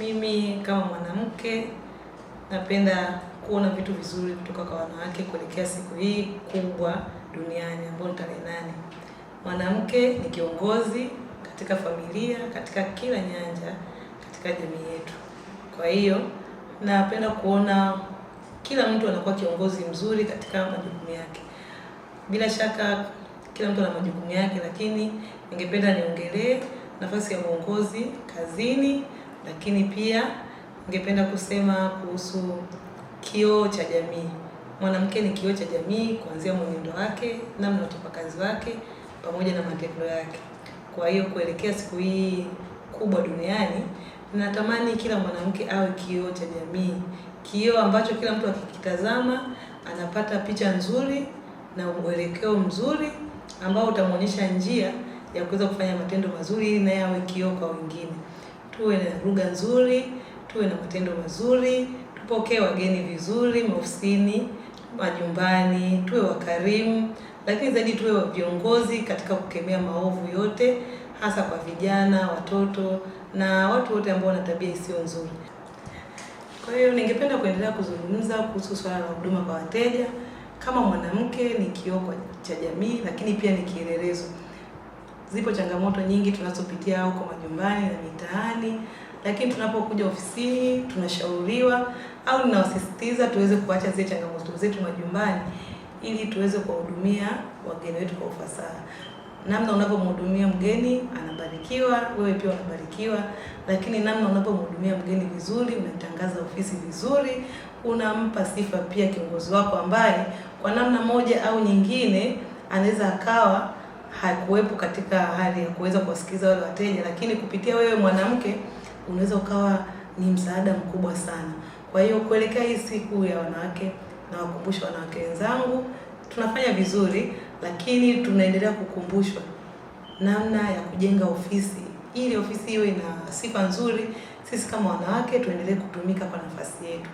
Mimi kama mwanamke napenda kuona vitu vizuri kutoka kwa wanawake kuelekea siku hii kubwa duniani ambayo ni tarehe 8. Mwanamke ni kiongozi katika familia, katika kila nyanja, katika jamii yetu. Kwa hiyo napenda kuona kila mtu anakuwa kiongozi mzuri katika majukumu yake. Bila shaka kila mtu ana majukumu yake, lakini ningependa niongelee nafasi ya uongozi kazini, lakini pia ningependa kusema kuhusu kioo cha jamii. Mwanamke ni kioo cha jamii kuanzia mwenendo wake, namna utendakazi wake, pamoja na matendo yake. Kwa hiyo kuelekea siku hii kubwa duniani, ninatamani kila mwanamke awe kioo cha jamii. Kioo ambacho kila mtu akikitazama anapata picha nzuri na mwelekeo mzuri ambao utamuonyesha njia ya kuweza kufanya matendo mazuri ili naye awe kioo kwa wengine. Tuwe na lugha nzuri, tuwe na matendo mazuri, tupokee wageni vizuri maofisini, majumbani, tuwe wakarimu, lakini zaidi tuwe viongozi katika kukemea maovu yote, hasa kwa vijana, watoto na watu wote ambao wana tabia isiyo nzuri. Kwa hiyo ningependa kuendelea kuzungumza kuhusu swala la huduma kwa wateja. Kama mwanamke ni kioo cha jamii, lakini pia ni kielelezo. Zipo changamoto nyingi tunazopitia huko majumbani na mitaani, lakini tunapokuja ofisini tunashauriwa au ninawasisitiza tuweze kuacha zile changamoto zetu majumbani ili tuweze kuwahudumia wageni wetu kwa ufasaha. Namna unapomhudumia mgeni anabarikiwa, wewe pia unabarikiwa, lakini namna unapomhudumia mgeni vizuri, unatangaza ofisi vizuri, unampa sifa pia kiongozi wako ambaye kwa namna moja au nyingine anaweza akawa hakuwepo katika hali ya kuweza kuwasikiliza wale wateja, lakini kupitia wewe mwanamke unaweza ukawa ni msaada mkubwa sana. Kwa hiyo kuelekea hii siku ya wanawake, na wakumbusha wanawake wenzangu, tunafanya vizuri, lakini tunaendelea kukumbushwa namna ya kujenga ofisi ili ofisi iwe na sifa nzuri. Sisi kama wanawake tuendelee kutumika kwa nafasi yetu.